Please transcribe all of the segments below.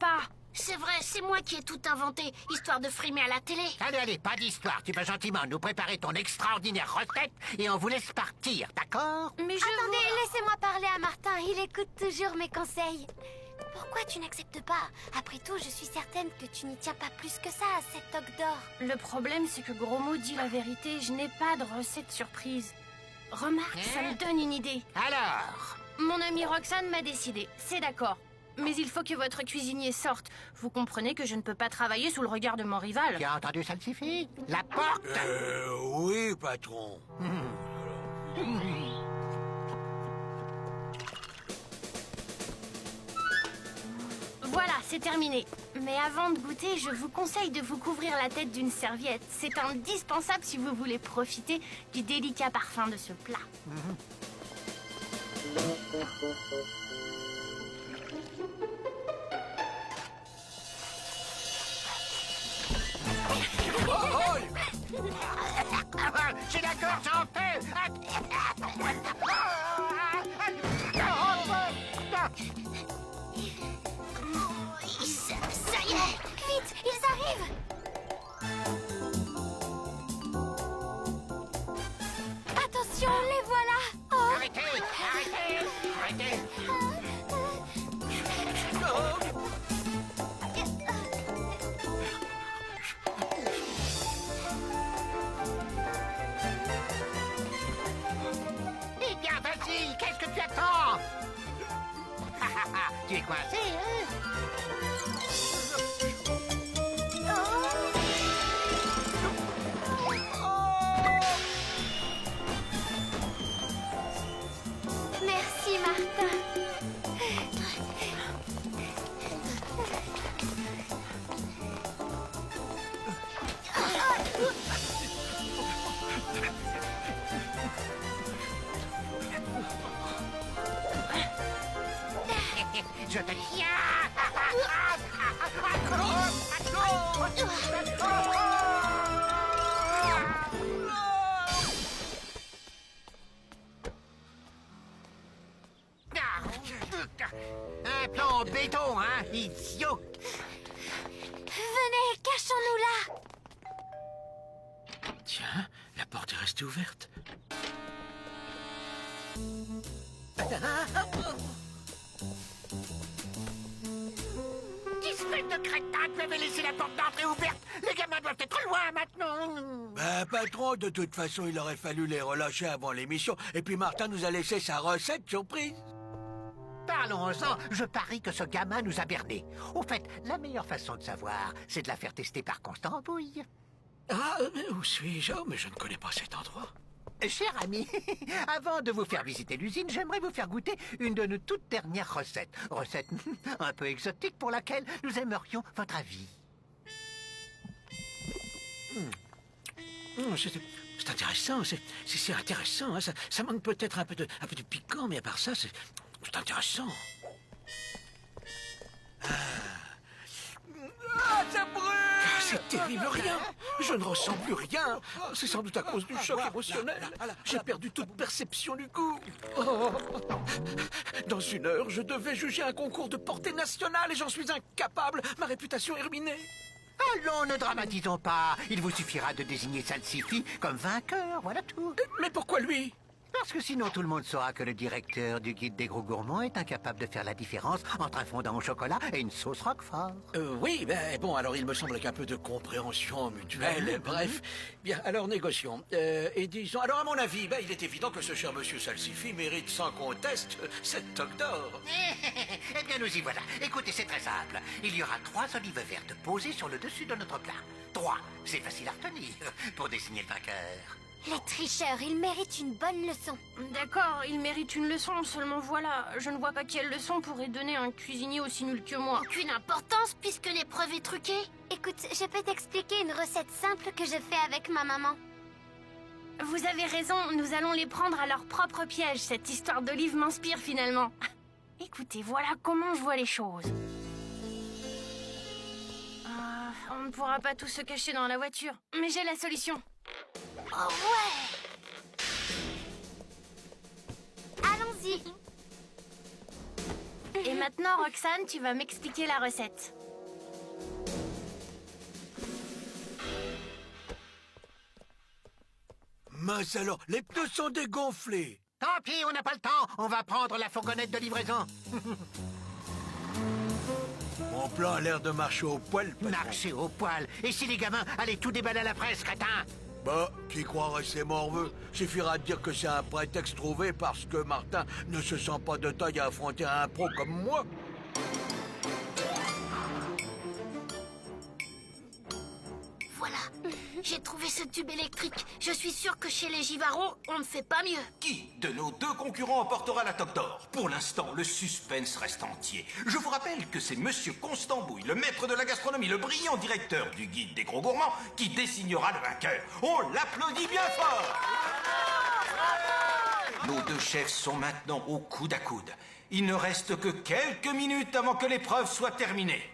pas. C'est vrai, c'est moi qui ai tout inventé, histoire de frimer à la télé. Allez, allez, pas d'histoire. Tu vas gentiment nous préparer ton extraordinaire recette et on vous laisse partir, d'accord? Mais Attendez, laissez-moi parler à Martin, il écoute toujours mes conseils. Pourquoi tu n'acceptes pas? Après tout, je suis certaine que tu n'y tiens pas plus que ça à cette toque d'or. Le problème, c'est que Gros Mot dit la vérité, je n'ai pas de recette surprise. Remarque, ça me donne une idée. Alors? Mon amie Roxane m'a décidé, c'est d'accord. Mais il faut que votre cuisinier sorte. Vous comprenez que je ne peux pas travailler sous le regard de mon rival. Tu as entendu, Salsifis? La porte! Oui, patron. Voilà, c'est terminé. Mais avant de goûter, je vous conseille de vous couvrir la tête d'une serviette. C'est indispensable si vous voulez profiter du délicat parfum de ce plat. Je suis d'accord, j'en fais! Ça y est. Vite, ils arrivent! Attention, les voilà! Oh, Arrêtez! Arrêtez! Arrêtez! Eh bien, vas-y! Qu'est-ce que tu attends? Tu es coincé, hein? merci Martin. Je te tiens! Un plan en béton, hein, idiot! Venez, cachons-nous là! Tiens, la porte est restée ouverte. Espèce de crétin, tu avais laissé la porte d'entrée ouverte! Les gamins doivent être loin maintenant! Ben, patron, de toute façon, il aurait fallu les relâcher avant l'émission. Et puis Martin nous a laissé sa recette surprise. Parlons-en, je parie que ce gamin nous a bernés. Au fait, la meilleure façon de savoir, c'est de la faire tester par Constambouille. Ah, où suis-je? Oh, mais je ne connais pas cet endroit. Cher ami, avant de vous faire visiter l'usine, j'aimerais vous faire goûter une de nos toutes dernières recettes. Recette un peu exotique pour laquelle nous aimerions votre avis. C'est intéressant, c'est intéressant. Hein. Ça manque peut-être un peu de piquant, mais à part ça, c'est intéressant. Ah, ça brûle! Ah, c'est terrible, rien! Je ne ressens plus rien! C'est sans doute à cause du choc émotionnel. J'ai perdu toute perception du goût. Oh. Dans 1 heure, je devais juger un concours de portée nationale et j'en suis incapable. Ma réputation est ruinée. Allons, ne dramatisons pas. Il vous suffira de désigner Salsifis comme vainqueur, voilà tout. Mais pourquoi lui? Parce que sinon tout le monde saura que le directeur du guide des gros gourmands est incapable de faire la différence entre un fondant au chocolat et une sauce Roquefort. Oui, ben bon, alors il me semble qu'un peu de compréhension mutuelle, bref. Bien, alors négocions. Et disons, alors à mon avis, ben, il est évident que ce cher monsieur Salsifis mérite sans conteste cette toque d'or. Eh bien, nous y voilà. Écoutez, c'est très simple. Il y aura 3 olives vertes posées sur le dessus de notre plat. 3, c'est facile à retenir pour désigner le vainqueur. Les tricheurs, ils méritent une bonne leçon. D'accord, il mérite une leçon, seulement voilà, je ne vois pas quelle leçon pourrait donner un cuisinier aussi nul que moi. Aucune importance puisque l'épreuve est truquée. Écoute, je peux t'expliquer une recette simple que je fais avec ma maman. Vous avez raison, nous allons les prendre à leur propre piège. Cette histoire d'olive m'inspire finalement. Écoutez, voilà comment je vois les choses. On ne pourra pas tous se cacher dans la voiture, mais j'ai la solution. Oh ouais! Allons-y. Et maintenant, Roxane, tu vas m'expliquer la recette. Mince alors, les pneus sont dégonflés. Tant pis, on n'a pas le temps. On va prendre la fourgonnette de livraison. Mon plan a l'air de marcher au poil, patron. Marcher au poil. Et si les gamins allaient tout déballer à la presse, crétin? Bah, qui croirait c'est morveux? Suffira de dire que c'est un prétexte trouvé parce que Martin ne se sent pas de taille à affronter un pro comme moi. Voilà, j'ai trouvé ce tube électrique. Je suis sûre que chez les Givarons, on ne fait pas mieux. Qui de nos deux concurrents emportera la toque d'or? Pour l'instant, le suspense reste entier. Je vous rappelle que c'est Monsieur Constambouille, le maître de la gastronomie, le brillant directeur du guide des gros gourmands, qui désignera le vainqueur. On l'applaudit bien fort! Nos deux chefs sont maintenant au coude à coude. Il ne reste que quelques minutes avant que l'épreuve soit terminée.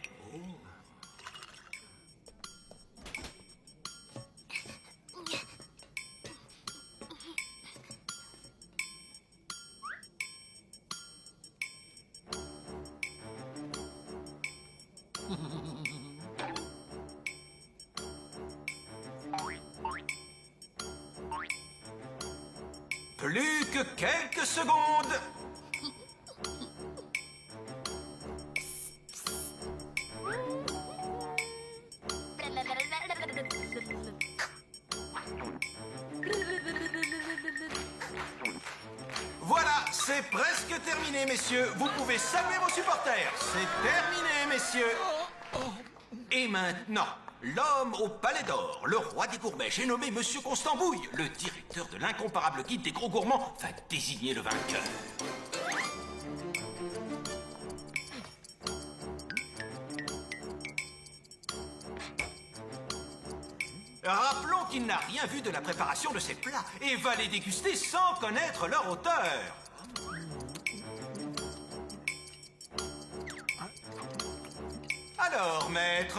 Plus que quelques secondes. Voilà, c'est presque terminé, messieurs. Vous pouvez saluer vos supporters. C'est terminé, messieurs. Et maintenant, l'homme au palais d'or, le roi des gourmets, j'ai nommé Monsieur Constambouille, le directeur de l'incomparable guide des gros gourmands, va désigner le vainqueur. Rappelons qu'il n'a rien vu de la préparation de ces plats et va les déguster sans connaître leur auteur. Alors, maître,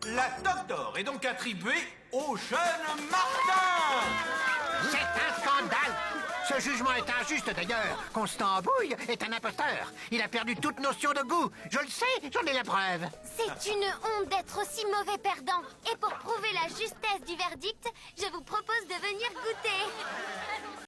la toque d'or est donc attribuée au jeune Martin. C'est un scandale. Ce jugement est injuste d'ailleurs. Constambouille est un imposteur. Il a perdu toute notion de goût. Je le sais, j'en ai la preuve. C'est une honte d'être aussi mauvais perdant. Et pour prouver la justesse du verdict, je vous propose de venir goûter.